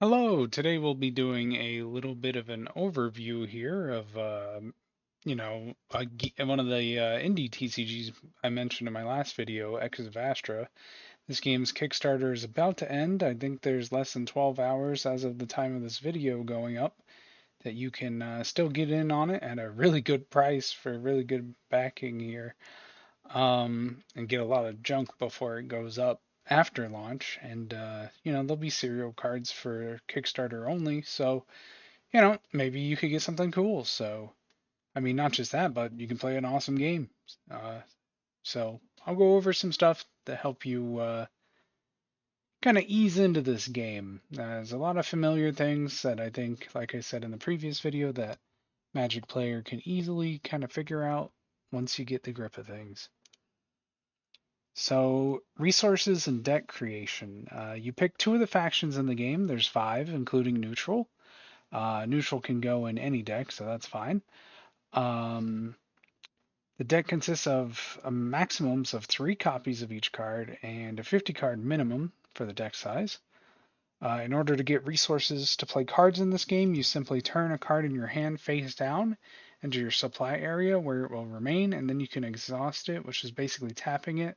Hello, today we'll be doing a little bit of an overview here of, one of the indie TCGs I mentioned in my last video, Echoes of Astra. This game's Kickstarter is about to end. I think there's less than 12 hours as of the time of this video going up that you can still get in on it at a really good price for really good backing here, and get a lot of junk before it goes up after launch. And there'll be serial cards for Kickstarter only, so maybe you could get something cool. So I mean, not just that, but you can play an awesome game. Uh, so I'll go over some stuff to help you kind of ease into this game. There's a lot of familiar things that I think, like I said in the previous video, that Magic player can easily kind of figure out once you get the grip of things. So, resources and deck creation. You pick two of the factions in the game. There's five, including neutral. Neutral can go in any deck, so that's fine. Um, the deck consists of a maximums of 3 copies of each card and a 50 card minimum for the deck size. In order to get resources to play cards in this game, you simply turn a card in your hand face down into your supply area where it will remain, and then you can exhaust it, which is basically tapping it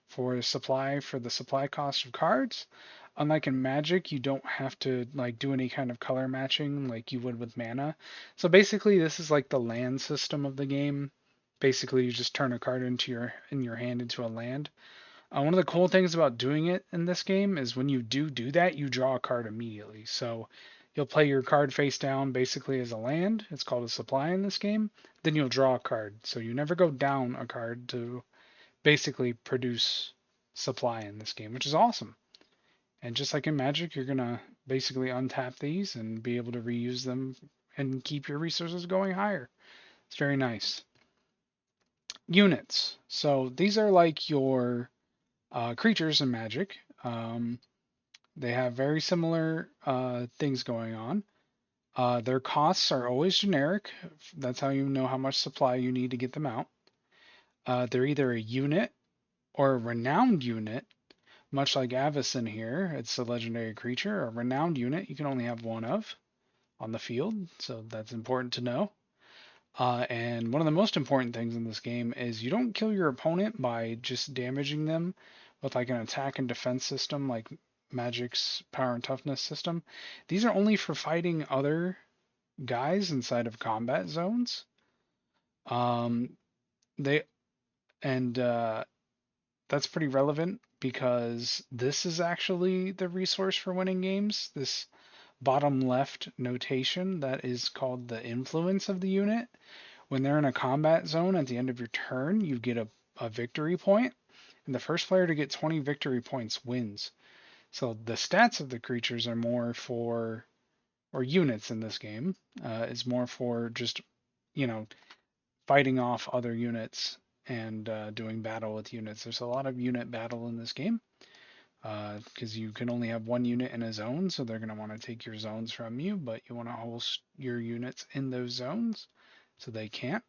for the supply cost of cards. Unlike in Magic, you don't have to like do any kind of color matching like you would with mana. So basically, this is like the land system of the game. Basically, you just turn a card in your hand into a land. One of the cool things about doing it in this game is when you do that, you draw a card immediately. So you'll play your card face down basically as a land. It's called a supply in this game. Then you'll draw a card. So you never go down a card to basically produce supply in this game, which is awesome. And just like in Magic, you're gonna basically untap these and be able to reuse them and keep your resources going higher. It's very nice. Units. So these are like your creatures in Magic. They have very similar things going on. Their costs are always generic. That's how you know how much supply you need to get them out. They're either a unit or a renowned unit, much like Avacyn here. It's a legendary creature. A renowned unit you can only have one of on the field, so that's important to know. And one of the most important things in this game is you don't kill your opponent by just damaging them with like an attack and defense system like Magic's power and toughness system. These are only for fighting other guys inside of combat zones. Um, they and That's pretty relevant because this is actually the resource for winning games. This bottom left notation that is called the influence of the unit. When they're in a combat zone at the end of your turn, you get a victory point, and the first player to get 20 victory points wins. So the stats of the creatures are more for, or units in this game, is more for just, you know, fighting off other units and doing battle with units. There's a lot of unit battle in this game because you can only have one unit in a zone, so they're going to want to take your zones from you, but you want to host your units in those zones, so they can't.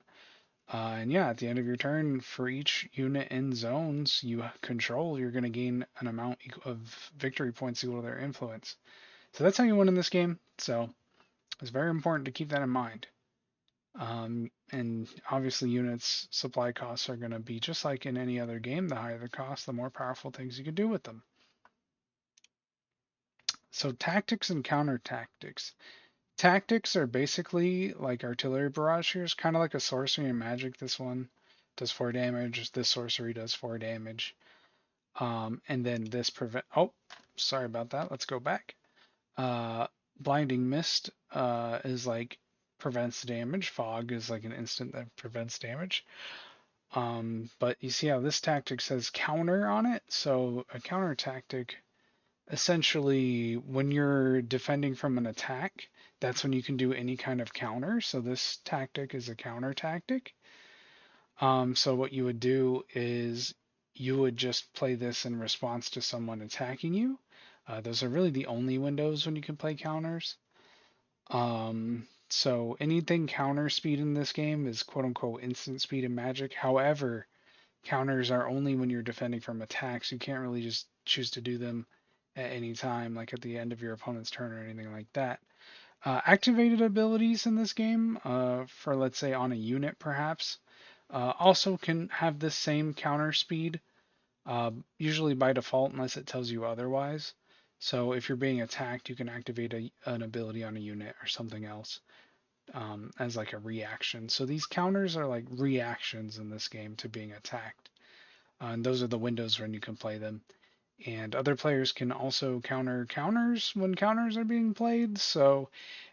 And yeah, at the end of your turn, for each unit in zones you control, you're going to gain an amount of victory points equal to their influence. So that's how you win in this game. So it's very important to keep that in mind. And obviously, units supply costs are going to be just like in any other game. The higher the cost, the more powerful things you can do with them. So tactics and counter tactics. Tactics are basically like artillery barrage here. It's kind of like a sorcery in Magic. This one does 4 damage. This sorcery does 4 damage. And then this prevent. Oh, sorry about that. Let's go back. Uh, Blinding Mist is like prevents damage. Fog is like an instant that prevents damage. But you see how this tactic says counter on it? So a counter tactic, essentially, when you're defending from an attack, that's when you can do any kind of counter. So this tactic is a counter tactic. So what you would do is you would just play this in response to someone attacking you. Those are really the only windows when you can play counters. So anything counter speed in this game is quote unquote instant speed in Magic. However, counters are only when you're defending from attacks. You can't really just choose to do them at any time, like at the end of your opponent's turn or anything like that. Activated abilities in this game, for let's say on a unit perhaps, also can have this same counter speed, usually by default unless it tells you otherwise. So if you're being attacked, you can activate an ability on a unit or something else, as like a reaction. So these counters are like reactions in this game to being attacked. And those are the windows when you can play them. And other players can also counter counters when counters are being played. So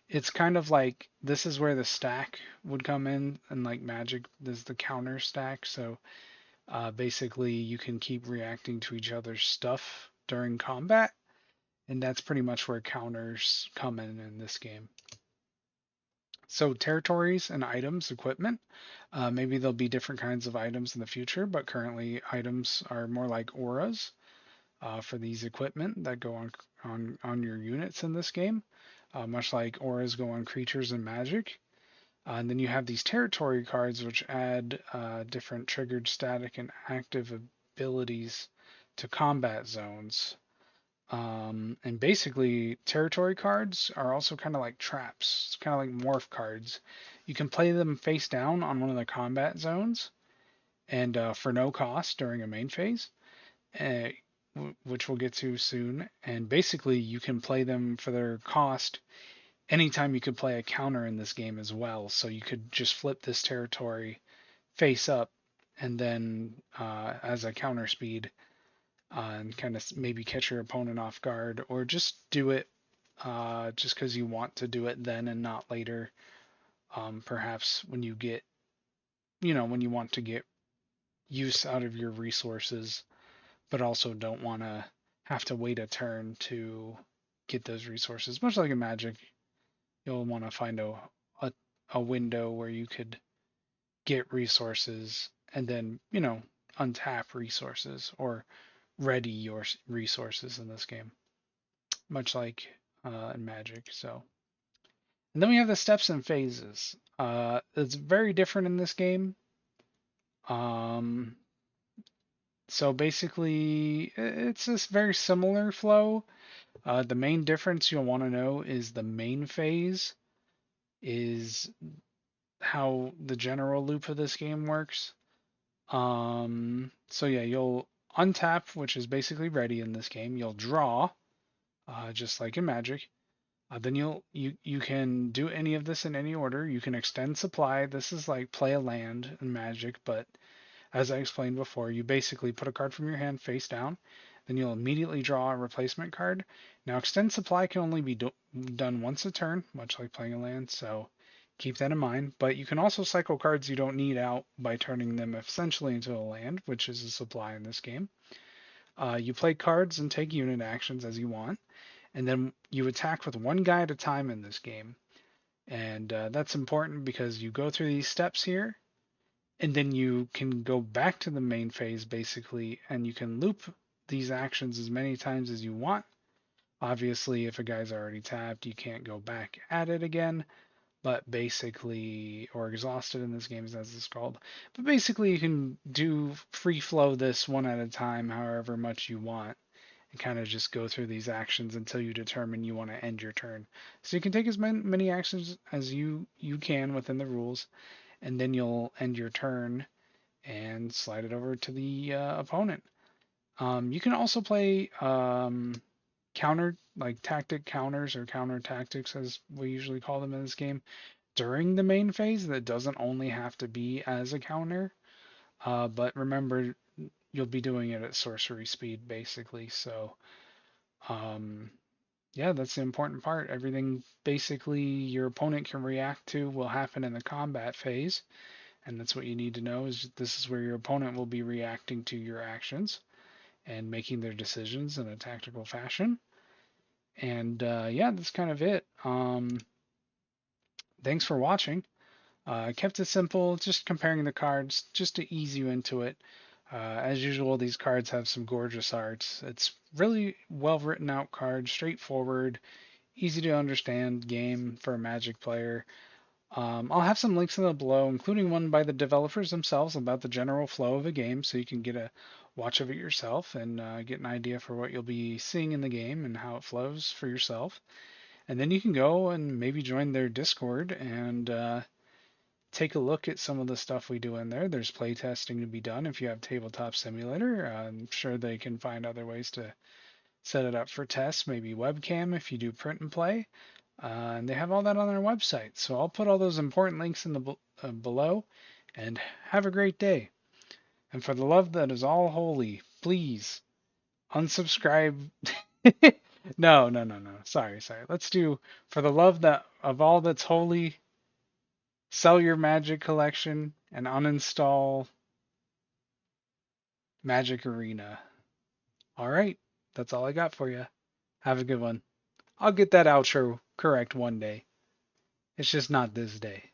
it's kind of like this is where the stack would come in, and like Magic, there's the counter stack. So basically, you can keep reacting to each other's stuff during combat, and that's pretty much where counters come in this game. So territories and items, equipment, maybe there'll be different kinds of items in the future, but currently items are more like auras for these equipment that go on your units in this game, much like auras go on creatures and magic. And then you have these territory cards, which add different triggered static and active abilities to combat zones. And basically, territory cards are also kind of like traps. It's kind of like morph cards. You can play them face down on one of the combat zones, and for no cost during a main phase, uh, which we'll get to soon. And basically, you can play them for their cost anytime you could play a counter in this game as well. So you could just flip this territory face up, and then as a counter speed, and kind of maybe catch your opponent off guard, or just do it just because you want to do it then and not later. Perhaps when you get, when you want to get use out of your resources, but also don't want to have to wait a turn to get those resources. Much like in Magic, you'll want to find a, a window where you could get resources and then, untap resources or ready your resources in this game, much like in Magic. So, and then we have the steps and phases. It's very different in this game. Um, so basically, it's this very similar flow. The main difference you'll want to know is the main phase is how the general loop of this game works. So yeah, you'll untap, which is basically ready in this game. You'll draw, just like in Magic. Then you can do any of this in any order. You can extend supply. This is like play a land in Magic, but as I explained before, you basically put a card from your hand face down. Then you'll immediately draw a replacement card. Now, extend supply can only be done once a turn, much like playing a land, so keep that in mind. But you can also cycle cards you don't need out by turning them essentially into a land, which is a supply in this game. You play cards and take unit actions as you want, and then you attack with one guy at a time in this game. And that's important because you go through these steps here, and then you can go back to the main phase basically, and you can loop these actions as many times as you want. Obviously, if a guy's already tapped, you can't go back at it again, but basically, or exhausted in this game, as it's called. But basically, you can do free flow this one at a time, however much you want, and kind of just go through these actions until you determine you want to end your turn. So you can take as many actions as you can within the rules, and then you'll end your turn and slide it over to the opponent. You can also play counter, like tactic counters or counter tactics, as we usually call them in this game, during the main phase. That doesn't only have to be as a counter, but remember, you'll be doing it at sorcery speed, basically. So, um, yeah, that's the important part. Everything basically your opponent can react to will happen in the combat phase. And that's what you need to know is this is where your opponent will be reacting to your actions and making their decisions in a tactical fashion. And yeah, that's kind of it. Thanks for watching. I kept it simple, just comparing the cards, just to ease you into it. As usual, these cards have some gorgeous arts. It's really well written out card, straightforward, easy to understand game for a Magic player. I'll have some links in the below, including one by the developers themselves about the general flow of a game, so you can get a watch of it yourself and get an idea for what you'll be seeing in the game and how it flows for yourself. And then you can go and maybe join their Discord and take a look at some of the stuff we do in there. There's playtesting to be done if you have Tabletop Simulator. I'm sure they can find other ways to set it up for tests, maybe webcam if you do print and play. And they have all that on their website. So I'll put all those important links in the below. And have a great day. And for the love that is all holy, please unsubscribe. No, no, no, no. Sorry, sorry. Let's do for the love that of all that's holy, sell your Magic collection and uninstall Magic Arena. All right, that's all I got for you. Have a good one. I'll get that outro correct one day. It's just not this day.